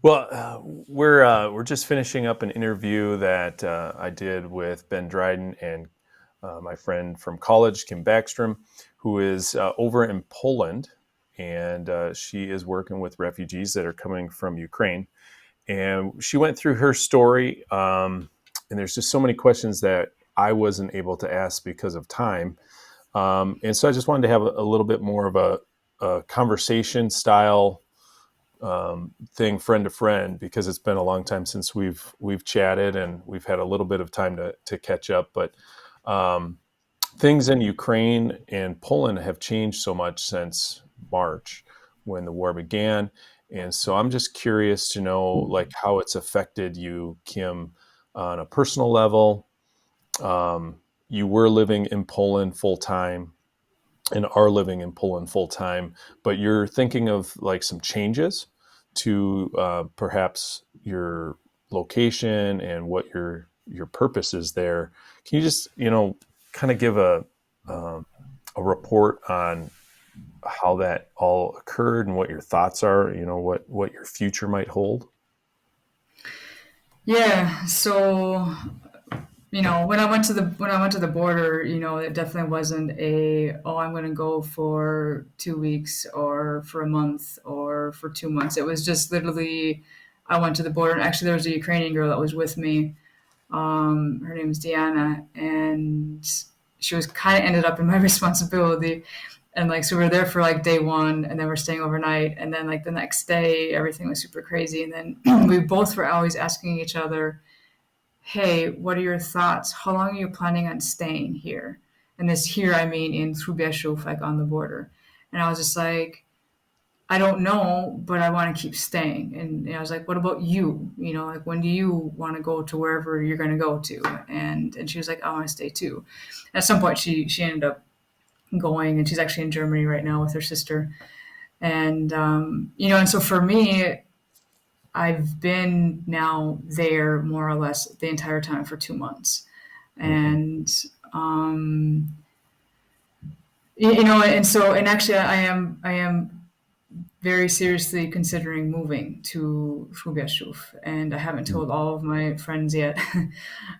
Well, we're just finishing up an interview that I did with Ben Dryden and my friend from college, Kim Backstrom, who is over in Poland, and she is working with refugees that are coming from Ukraine. And she went through her story, and there's just so many questions that I wasn't able to ask because of time. And so I just wanted to have a little bit more of a conversation style thing, friend to friend, because it's been a long time since we've chatted and we've had a little bit of time to catch up. But um, things in Ukraine and Poland have changed so much since March when the war began, and so I'm just curious to know like how it's affected you, Kim, on a personal level. You were living in Poland full time and are living in Poland full time, but you're thinking of like some changes to perhaps your location and what your purpose is there. Can you just kind of give um, a report on how that all occurred and what your thoughts are? What your future might hold. Yeah, so when I went to the border, it definitely wasn't a I'm going to go for 2 weeks or for a month or for 2 months. It was just literally I went to the border, and actually there was a Ukrainian girl that was with me. Her name is Diana, and she was kind of ended up in my responsibility. And like, so we were there for like day one, and then we're staying overnight. And then like the next day, everything was super crazy. And then we both were always asking each other, hey, what are your thoughts? How long are you planning on staying here? And this here, I mean in Trubeshov, like on the border. And I was just like, I don't know, but I want to keep staying. And I was like, what about you? Like when do you want to go to wherever you're going to go to? And she was like, I want to stay too. At some point, she ended up going, and she's actually in Germany right now with her sister. And and so for me, I've been now there more or less the entire time for 2 months, Hmm. and um, and actually I am very seriously considering moving to Fugashuf, and I haven't told all of my friends yet.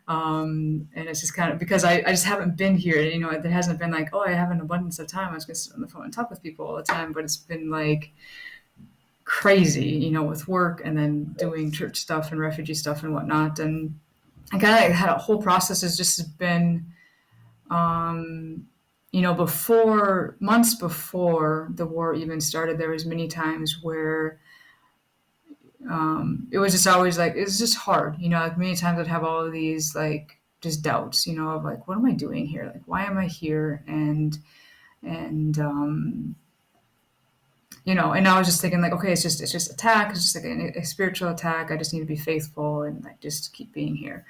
And it's just kind of because I just haven't been here. There hasn't been like, oh, I have an abundance of time. I was going to sit on the phone and talk with people all the time, but it's been like crazy, with work and then doing church stuff and refugee stuff and whatnot. And I kind of had a whole process has just been, before months before the war even started, there was many times where it was just always like it was just hard, like many times I'd have all of these like just doubts, of like what am I doing here, like why am I here, and and I was just thinking like, okay, it's just attack, it's just like a spiritual attack. I just need to be faithful and like just keep being here.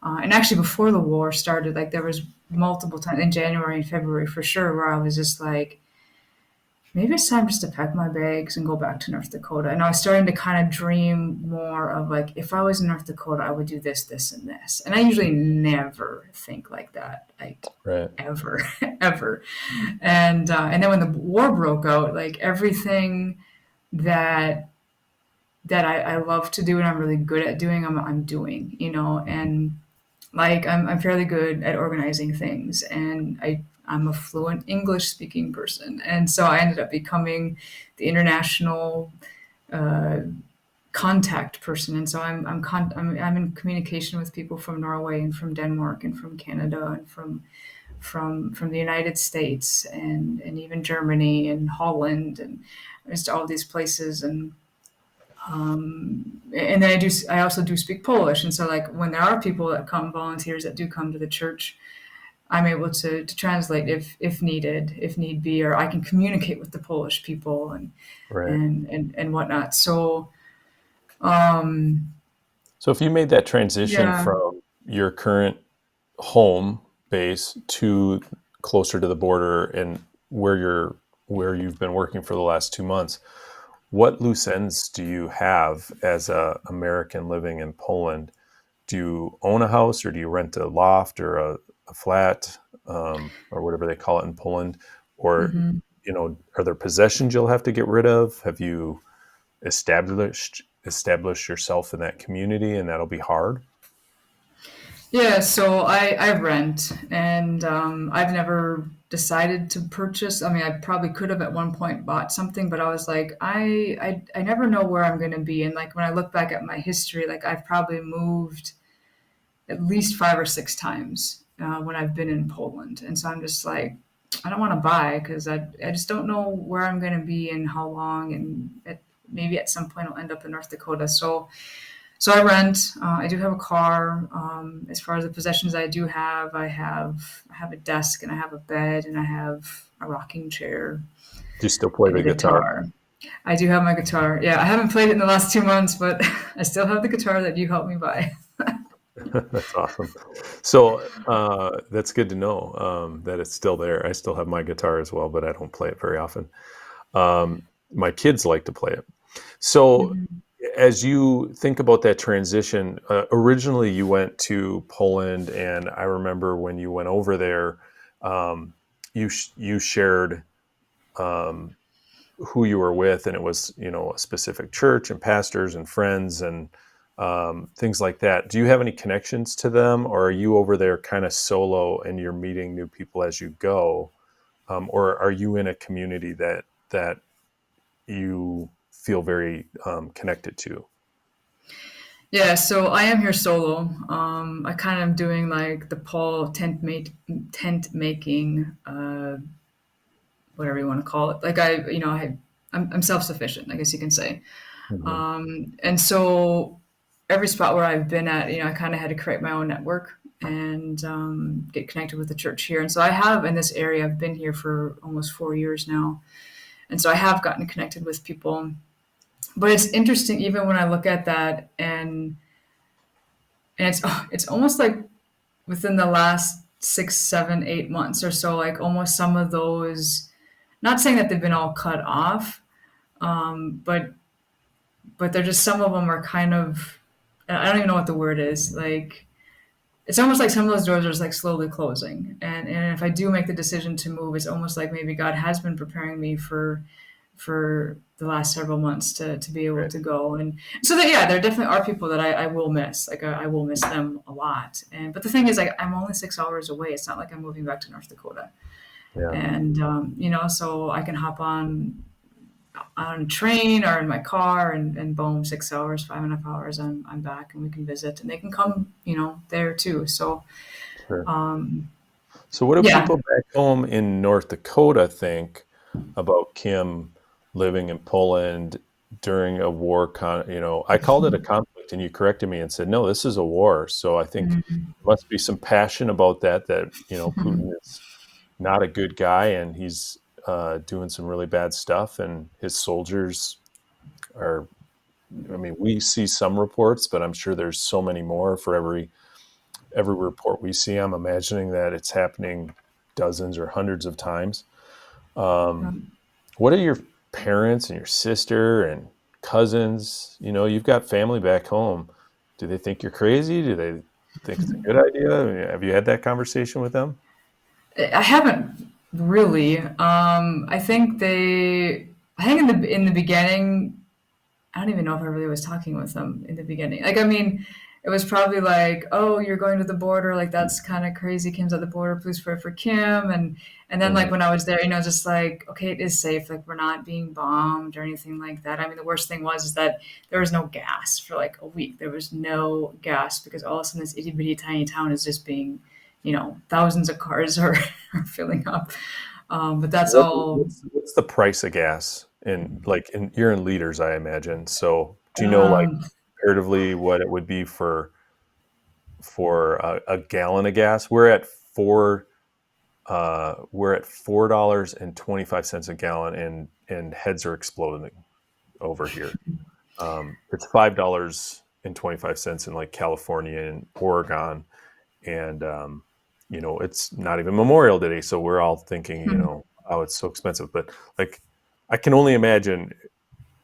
And actually, before the war started, like there was multiple times in January and February for sure where I was just like, maybe it's time just to pack my bags and go back to North Dakota. And I was starting to kind of dream more of like, if I was in North Dakota, I would do this, this, and this. And I usually never think like that, like Right. ever, ever. And then when the war broke out, like everything that I love to do and I'm really good at doing, I'm doing, and like I'm fairly good at organizing things, and I'm a fluent English speaking person, and so I ended up becoming the international uh, contact person. And so I'm in communication with people from Norway and from Denmark and from Canada and from the United States and even Germany and Holland and just all these places. And then I also do speak Polish, and so like when there are people that come, volunteers that do come to the church, I'm able to translate if needed, if need be, or I can communicate with the Polish people Right. and whatnot. So um, So if you made that transition yeah, from your current home base to closer to the border and where you've been working for the last 2 months, what loose ends do you have as a American living in Poland? Do you own a house or do you rent a loft or a flat, or whatever they call it in Poland? Or, hmm are there possessions you'll have to get rid of? Have you established establish yourself in that community, and that'll be hard. Yeah, so I rent, and I've never decided to purchase. I mean, I probably could have at one point bought something, but I was like, I never know where I'm going to be. And like when I look back at my history, like I've probably moved at least 5 or 6 times when I've been in Poland. And so I'm just like, I don't want to buy because I just don't know where I'm going to be and how long. And maybe at some point I'll end up in North Dakota. So I rent. I do have a car. As far as the possessions I do have, I have a desk and I have a bed and I have a rocking chair Do you still play and the a guitar? guitar. I do have my guitar. Yeah, I haven't played it in the last 2 months, but I still have the guitar that you helped me buy. That's awesome. So that's good to know that it's still there. I still have my guitar as well, but I don't play it very often. My kids like to play it. So, Mhm. as you think about that transition, originally you went to Poland, and I remember when you went over there, um, you shared um, who you were with, and it was a specific church and pastors and friends and things like that. Do you have any connections to them, or are you over there kind of solo and you're meeting new people as you go, or are you in a community that you feel very connected to? Yeah, so I am here solo. I kind of am doing like the Paul tent making, whatever you want to call it. Like I'm self sufficient, I guess you can say. Mhm. And so every spot where I've been at, I kind of had to create my own network and get connected with the church here. And so I have in this area. I've been here for almost 4 years now, and so I have gotten connected with people. But it's interesting, even when I look at that, and it's almost like within the last 6, 7, 8 months or so, like almost some of those. Not saying that they've been all cut off, but they're just some of them are kind of. I don't even know what the word is. Like it's almost like some of those doors are just like slowly closing. And if I do make the decision to move, it's almost like maybe God has been preparing me for the last several months to be able Right. to go. And so that, yeah, there definitely are people that I will miss. Like I will miss them a lot. And but the thing is, like I'm only 6 hours away. It's not like I'm moving back to North Dakota. Yeah. And so I can hop on a train or in my car and boom, 6 hours, 5.5 hours, I'm back and we can visit and they can come, there too. So Sure. um, So, what do yeah. people back home in North Dakota think about Kim living in Poland during a war? I called it a conflict, and you corrected me and said, "No, this is a war." So, I think Mhm. there must be some passion about that. That Putin is not a good guy, and he's doing some really bad stuff, and his soldiers are. I mean, we see some reports, but I'm sure there's so many more for every report we see. I'm imagining that it's happening dozens or hundreds of times. Um, what are your parents and your sister and cousins? You've got family back home. Do they think you're crazy? Do they think it's a good idea? I mean, have you had that conversation with them? I haven't really. I think in the beginning, I don't even know if I really was talking with them in the beginning. Like, I mean, it was probably like, "Oh, you're going to the border. Like, that's kind of crazy. Kim's at the border. Please pray for Kim." And then like Mhm. when I was there, just like, okay, it is safe. Like, we're not being bombed or anything like that. I mean, the worst thing was is that there was no gas for like a week. There was no gas because all of a sudden this itty bitty tiny town is just being, thousands of cars are, are filling up. But that's What, all. what's the price of gas you're in liters, I imagine. So do you know like Um, comparatively what it would be for a gallon of gas? We're at $4.25 a gallon, and heads are exploding over here. It's $5.25 in like California and Oregon, and it's not even Memorial Day, so we're all thinking, oh, it's so expensive. But like, I can only imagine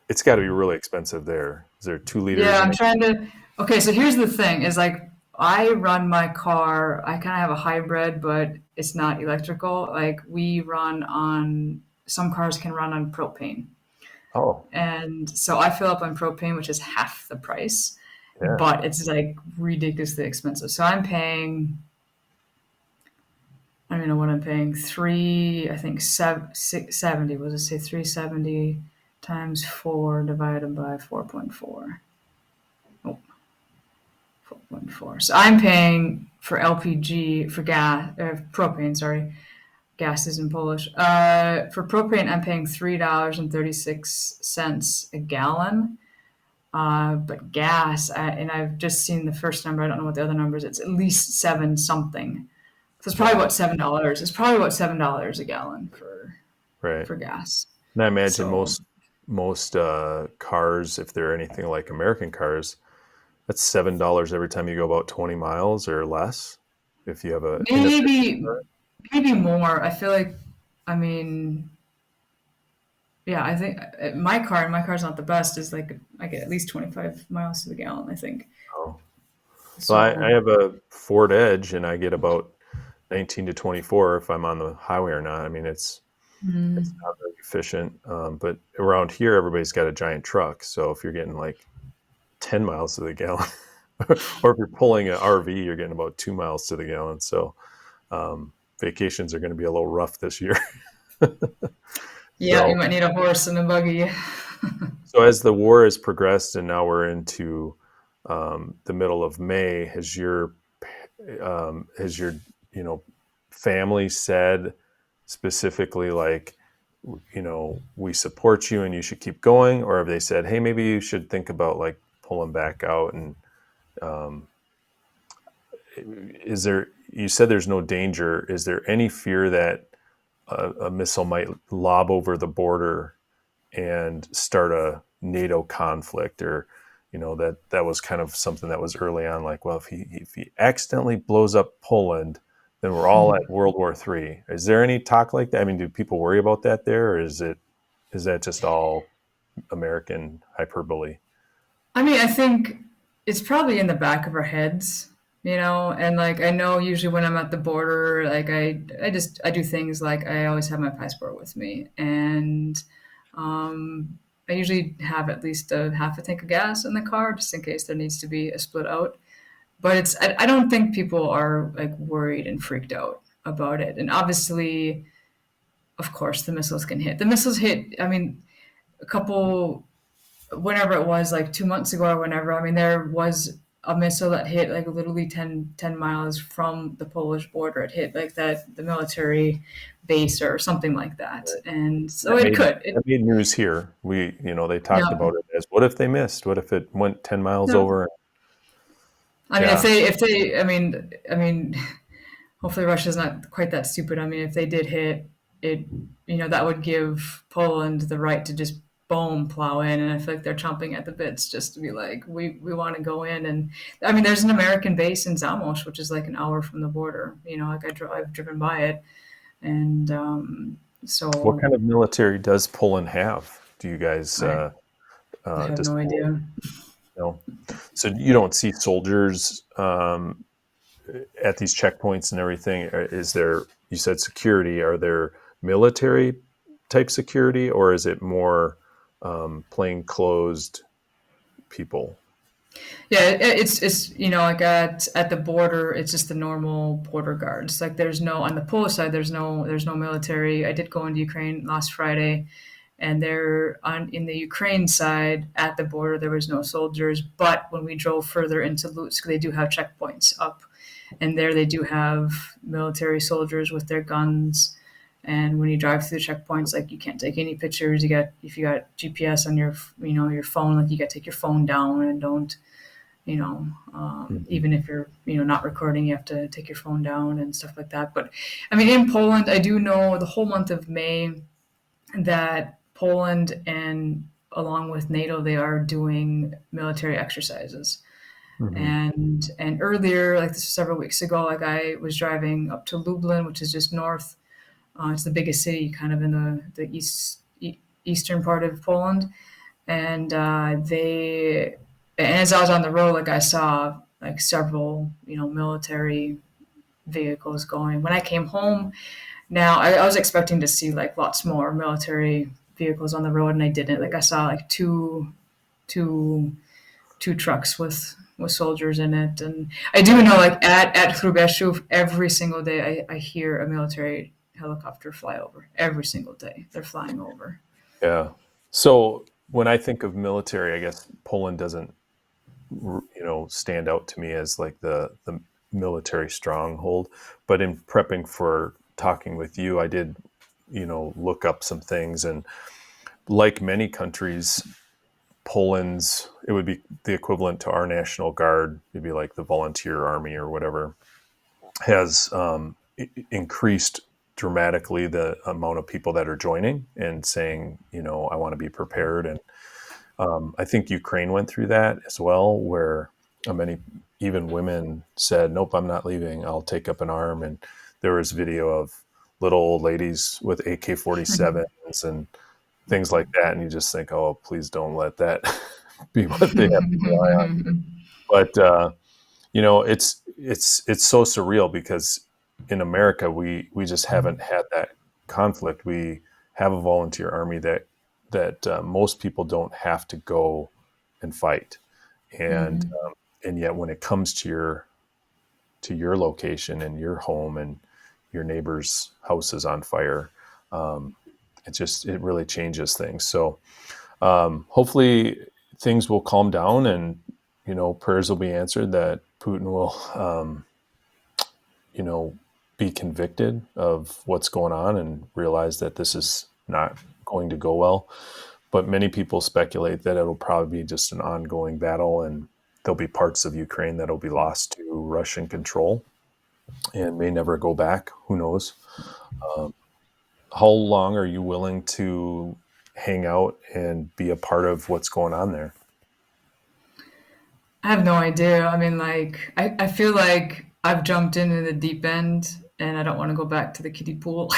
it's got to be really expensive there. Is there 2 liters Yeah, in I'm it? trying to. Okay, so here's the thing: is like I run my car. I kind of have a hybrid, but it's not electrical. Like we run on. Some cars can run on propane. Oh, And so I fill up on propane, which is half the price, yeah. but it's like ridiculously expensive. So I'm paying, I don't even know what I'm paying. I think 670. Was it say 370 times 4 divided by 4.4? Oh, 4.4. So I'm paying for LPG, for gas, propane, sorry. Gas is in Polish. For propane, I'm paying $3.36 a gallon. But gas, and I've just seen the first number. I don't know what the other number is. It's at least seven something. So it's probably Wow. about $7. It's probably about $7 a gallon Right. for gas. And I imagine So most cars, if they're anything like American cars, that's $7 every time you go about 20 miles or less. If you have a inefficient maybe car. maybe more. I feel like, I mean, yeah, I think my car's not the best. Is like I get at least 25 miles to the gallon. I think Oh. Well, I so. have a Ford Edge and I get about 19 to 24 if I'm on the highway or not. I mean, it's Mm, not very efficient. But around here, everybody's got a giant truck. So if you're getting like 10 miles to the gallon, or if you're pulling an RV, you're getting about 2 miles to the gallon. So vacations are going to be a little rough this year. yeah, you So, might need a horse and a buggy. so as the war has progressed and now we're into the middle of May, has your you know family said specifically like we support you and you should keep going, or have they said, hey, maybe you should think about like pulling back out? And um, is there, you said there's no danger, is there any fear that a missile might lob over the border and start a NATO conflict? Or that was kind of something that was early on, like, well, if he accidentally blows up Poland, then we're all at World War III. Is there any talk like that? I mean, do people worry about that there, or is that just all American hyperbole? I mean, I think it's probably in the back of our heads, and like I know usually when I'm at the border, like I do things like I always have my passport with me, and I usually have at least a half a tank of gas in the car just in case there needs to be a split out. But I don't think people are like worried and freaked out about it. And obviously, of course, the missiles can hit. The missiles hit. I mean, a couple whenever it was like 2 months ago or whenever, I mean, there was a missile that hit like literally ten miles from the Polish border. It hit like the military base or something like that. And so That it made could. that made news here. They talked Yeah. about it as, what if they missed? What if it went 10 miles No. over? I mean, Yeah. if they, hopefully Russia's not quite that stupid. I mean, if they did hit it, that would give Poland the right to just boom plow in, and I feel like they're chomping at the bits just to be like, we want to go in. And I mean, there's an American base in Zamość, which is like an hour from the border. Like I've driven by it, and What so kind of military does Poland have? Do you guys I I have no disclose? idea. No. So you don't see soldiers at these checkpoints and everything. Is there? You said security. Are there military type security, or is it more plain closed people? Yeah, it's like at the border, it's just the normal border guards. Like there's no on the Polish side, there's no military. I did go into Ukraine last Friday, and there on in the Ukraine side at the border there was no soldiers. But when we drove further into Lutsk, they do have checkpoints up, and there they do have military soldiers with their guns. And when you drive through the checkpoints, like you can't take any pictures. If you got GPS on your phone, like you got to take your phone down and don't Mhm. even if you're not recording, you have to take your phone down and stuff like that. But I mean, in Poland, I do know the whole month of May that Poland and along with NATO, they are doing military exercises. Mhm. And earlier, like this was several weeks ago, like I was driving up to Lublin, which is just north. It's the biggest city, kind of in the eastern part of Poland, and as I was on the road, like I saw like several military vehicles going. When I came home, now I was expecting to see like lots more military vehicles on the road, and I didn't. Like I saw like two two trucks with soldiers in it, and I do know like at Hrubeshu every single day I hear a military helicopter fly over every single day. They're flying over. Yeah. So when I think of military, I guess Poland doesn't, stand out to me as like the military stronghold. But in prepping for talking with you, I did, look up some things, and like many countries, Poland's, it would be the equivalent to our National Guard, maybe like the volunteer army or whatever, has increased dramatically the amount of people that are joining and saying, I want to be prepared. And I think Ukraine went through that as well, where many, even women, said, "Nope, I'm not leaving. I'll take up an arm." And there was video of little old ladies with AK-47s and things like that, and you just think, "Oh, please don't let that be what they have to rely on." But it's so surreal because in America we just haven't had that conflict. We have a volunteer army that most people don't have to go and fight, and Mhm. and yet when it comes to your location and your home and your neighbor's house is on fire, um, it really changes things. So hopefully things will calm down, and prayers will be answered that Putin will you know be convicted of what's going on and realize that this is not going to go well. But many people speculate that it'll probably be just an ongoing battle, and there'll be parts of Ukraine that'll be lost to Russian control and may never go back. Who knows? Um, how long are you willing to hang out and be a part of what's going on there? I have no idea. I mean, like, I feel like I've jumped in the deep end and I don't want to go back to the kiddie pool.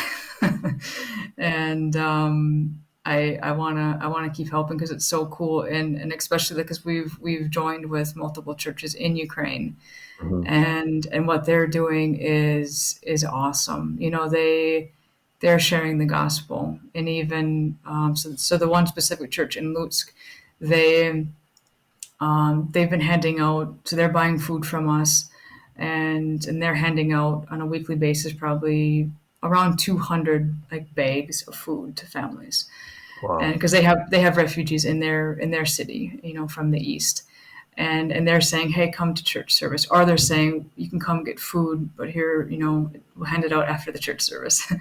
And I wanna keep helping because it's so cool, and especially because we've joined with multiple churches in Ukraine, Hmm. and what they're doing is awesome. You know, they're sharing the gospel, and even so the one specific church in Lutsk, they they've been handing out, so they're buying food from us, and they're handing out on a weekly basis probably around 200 like bags of food to families, and Wow. because they have refugees in their city, you know, from the east, and they're saying, hey, come to church service, or they're saying you can come get food, but here, you know, we'll hand it out after the church service.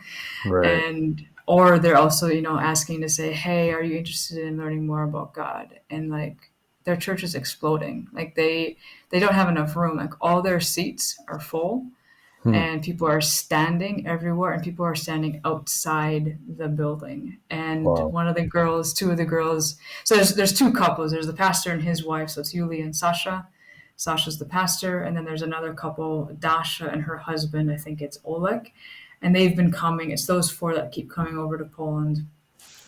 Right. And or they're also, you know, asking to say, hey, are you interested in learning more about God? And like their church is exploding, like they don't have enough room, like all their seats are full, Hmm. and people are standing everywhere, and people are standing outside the building. And Wow. one of the girls, two of the girls, so there's two couples, there's the pastor and his wife, so it's Yulia and Sasha. Sasha's the pastor, and then there's another couple, Dasha and her husband, I think it's Oleg, and they've been coming, it's those four that keep coming over to Poland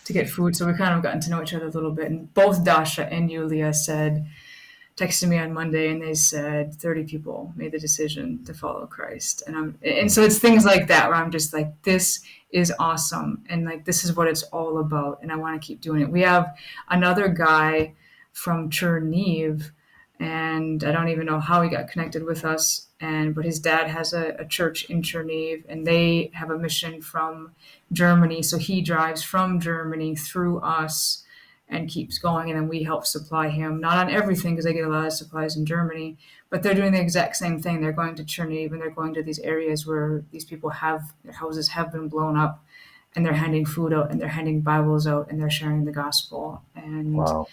to get food, so we kind of gotten to know each other a little bit. And both Dasha and Yulia said, texted me on Monday, and they said 30 people made the decision to follow Christ. And so it's things like that where I'm just like, this is awesome, and like this is what it's all about, and I want to keep doing it. We have another guy from Cherniv, and I don't even know how he got connected with us. And but his dad has a church in Cherniv, and they have a mission from Germany. So he drives from Germany through us and keeps going, and then we help supply him, not on everything because they get a lot of supplies in Germany, but they're doing the exact same thing. They're going to Cherniv, and they're going to these areas where these people have their houses have been blown up, and they're handing food out, and they're handing Bibles out, and they're sharing the gospel. And Wow.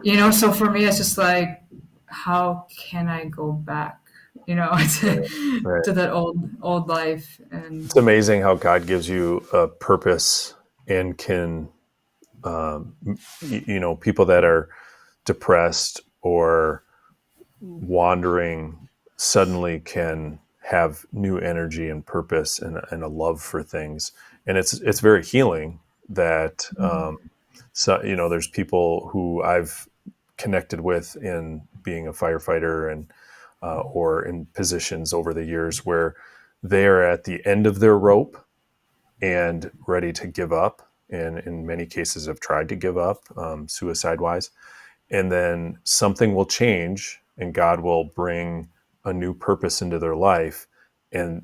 you know, so for me, it's just like, how can I go back? You know, Right. Right. to that old life. And It's amazing how God gives you a purpose and can, people that are depressed or wandering suddenly can have new energy and purpose and a love for things. And it's very healing that, so, there's people who I've connected with in being a firefighter and, or in positions over the years where they are at the end of their rope and ready to give up. and in many cases have tried to give up, suicide wise. And then something will change and God will bring a new purpose into their life, and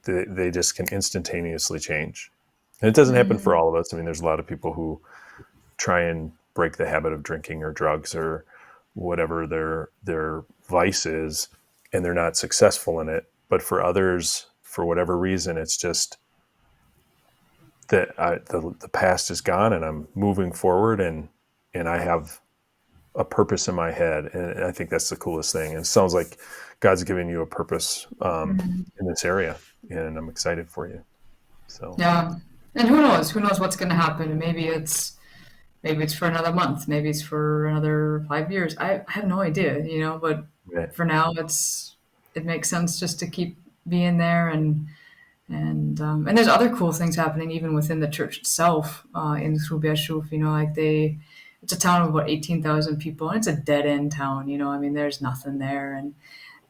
they just can instantaneously change. And it doesn't happen for Mm, all of us. I mean, there's a lot of people who try and break the habit of drinking or drugs or whatever their vice is, and they're not successful in it. But for others, for whatever reason, it's just that the past is gone and I'm moving forward, and I have a purpose in my head, and I think that's the coolest thing. And it sounds like God's giving you a purpose mm. in this area, and I'm excited for you. So Yeah. And who knows? Who knows what's going to happen? Maybe it's for another month. Maybe it's for another 5 years. I have no idea, you know. But yeah, for now, it makes sense just to keep being there, and there's other cool things happening even within the church itself. In Hrubieszów, you know, it's a town of about 18,000 people, and it's a dead end town. You know, I mean, there's nothing there,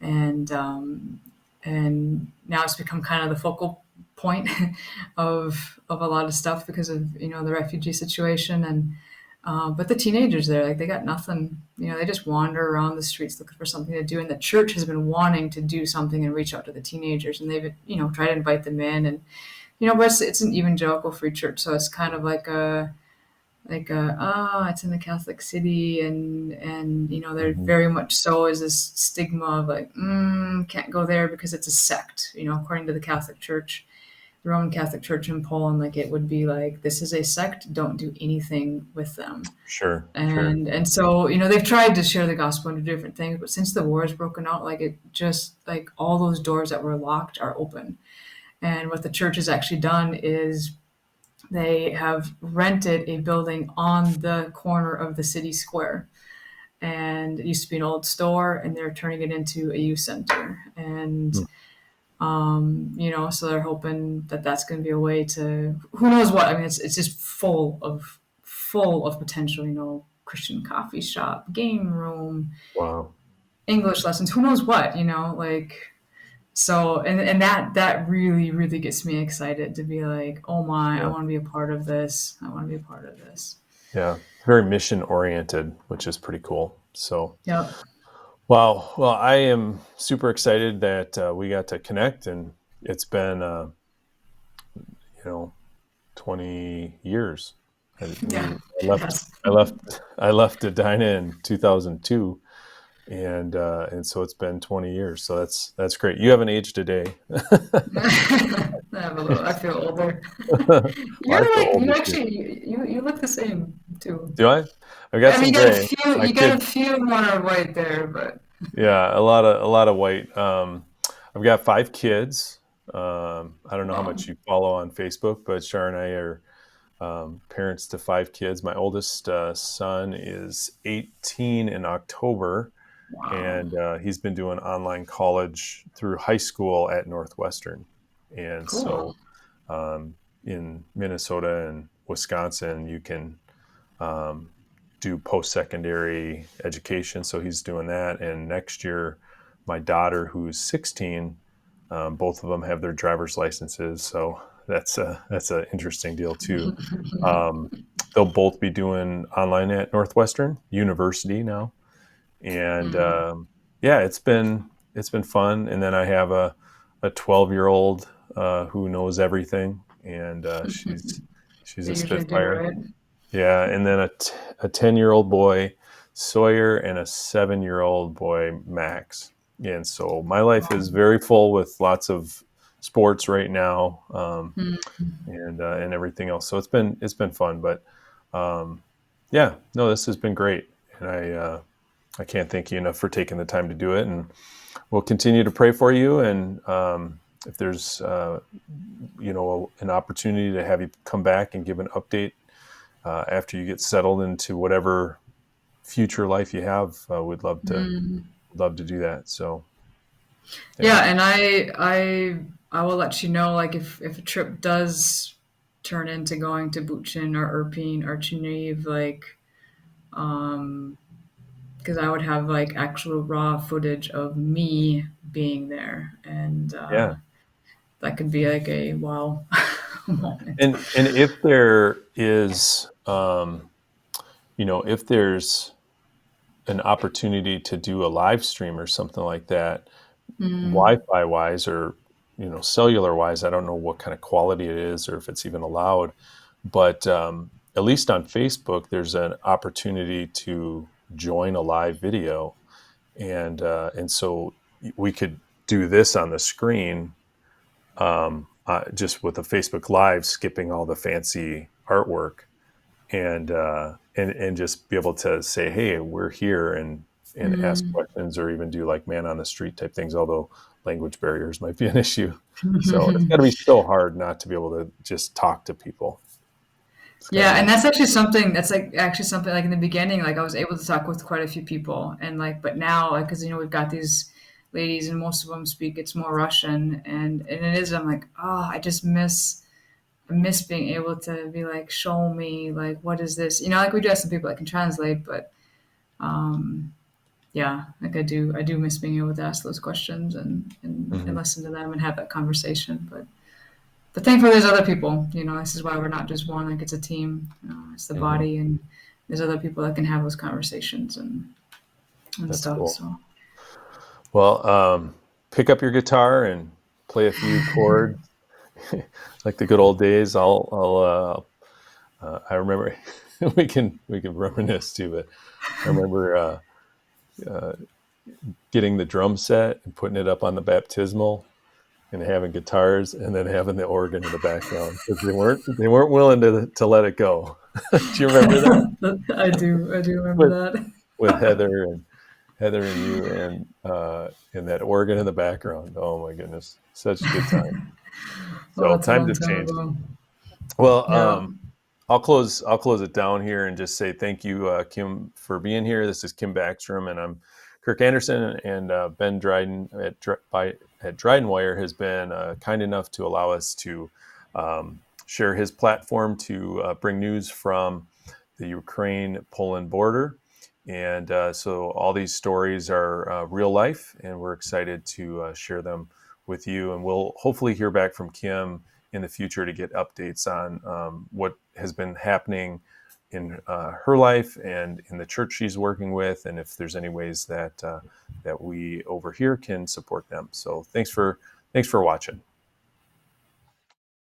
and um, and now it's become kind of the focal point of a lot of stuff because of the refugee situation. And but the teenagers there, like, they got nothing. You know, they just wander around the streets looking for something to do, and the church has been wanting to do something and reach out to the teenagers, and they've tried to invite them in. And but it's an evangelical free church, so it's kind of it's in the Catholic city, and there hmm, very much so is this stigma of like, can't go there because it's a sect, according to the Catholic Church, the Roman Catholic Church in Poland. Like, it would be like, this is a sect, don't do anything with them. sure, sure, And so, they've tried to share the gospel and do different things, but since the war has broken out, like, it just, like, all those doors that were locked are open. And what the church has actually done is they have rented a building on the corner of the city square. And it used to be an old store, and they're turning it into a youth center. And, hmm, so they're hoping that that's going to be a way to, who knows what. I mean, it's just full of potential, Christian coffee shop, game room, wow, English lessons, who knows what, like. So, and that really, really gets me excited to be like, oh my, I yeah, want to be a part of this. I want to be a part of this. yeah, very mission oriented, which is pretty cool. So Yep. wow, well, I am super excited that we got to connect, and it's been you know 20 years. And Yeah. I left Yes. I left I left Edina in 2002, and so it's been 20 years. So that's great. You haven't aged a day. I have a little. I feel older. Well, I You're feel like, you older too. actually, you look the same too. Do I? I've got I mean, some gray. My you got a kid, few more white there, but yeah, a lot of white. I've got 5 kids. I don't know how wow, much you follow on Facebook, but Shar and I are parents to 5 kids. My oldest son is 18 in October, wow, and he's been doing online college through high school at Northwestern. And cool. so in Minnesota and Wisconsin, you can um, do post-secondary education. So he's doing that. And next year, my daughter, who's 16, both of them have their driver's licenses. So that's an interesting deal too. Um, they'll both be doing online at Northwestern University now, and Mm, yeah, it's been fun. And then I have a 12-year-old who knows everything, and she's they a usually do, spitfire. right? Yeah, and then a 10-year-old boy, Sawyer, and a 7-year-old boy, Max. And so my life is Wow. very full with lots of sports right now, Mm, and everything else. So it's been fun, but yeah, no, this has been great, and I can't thank you enough for taking the time to do it. And we'll continue to pray for you. And if there's an opportunity to have you come back and give an update after you get settled into whatever future life you have, we'd mm. love to do that. So yeah, Yeah, and I will let you know, like, if a trip does turn into going to Buchin or Irpin or Geneve, like, um, because I would have like actual raw footage of me being there, and yeah, that could be like a wow, moment. And if there is, if there's an opportunity to do a live stream or something like that, Mm, Wi-Fi wise or cellular wise, I don't know what kind of quality it is or if it's even allowed. But at least on Facebook, there's an opportunity to join a live video, and so we could do this on the screen, just with a Facebook Live, skipping all the fancy artwork, and just be able to say, "Hey, we're here," and ask mm. questions, or even do like man on the street type things. Although language barriers might be an issue, so it's got to be so hard not to be able to just talk to people. It's kind of Yeah, and neat. that's actually something that's like actually something like in the beginning, like I was able to talk with quite a few people, and like, but now, like, because we've got these ladies, and most of them speak it's more Russian, and it is. I'm like, oh, I miss being able to be like, show me, like, what is this? Like we do have some people that can translate, but yeah, like I do miss being able to ask those questions and Mhm, listen to them and have that conversation, but thankfully, there's other people. This is why we're not just one. Like it's a team. It's the mhm. body, and there's other people that can have those conversations and That's stuff. cool. So Well, pick up your guitar and play a few chords like the good old days. I remember we can reminisce too, but I remember uh, getting the drum set and putting it up on the baptismal and having guitars and then having the organ in the background because they weren't willing to let it go. Do you remember that I do remember with that. with Heather and you and that organ in the background? Oh my goodness, such good time. Oh, So that's a times long have time changed. ago. Well, Yeah. I'll close it down here and just say thank you, Kim, for being here. This is Kim Backstrom, and I'm Kirk Anderson, and Ben Dryden at Dryden Wire has been kind enough to allow us to share his platform to bring news from the Ukraine-Poland border. And so all these stories are real life, and we're excited to share them with you. And we'll hopefully hear back from Kim in the future to get updates on what has been happening in her life and in the church she's working with, and if there's any ways that we over here can support them. So thanks for watching.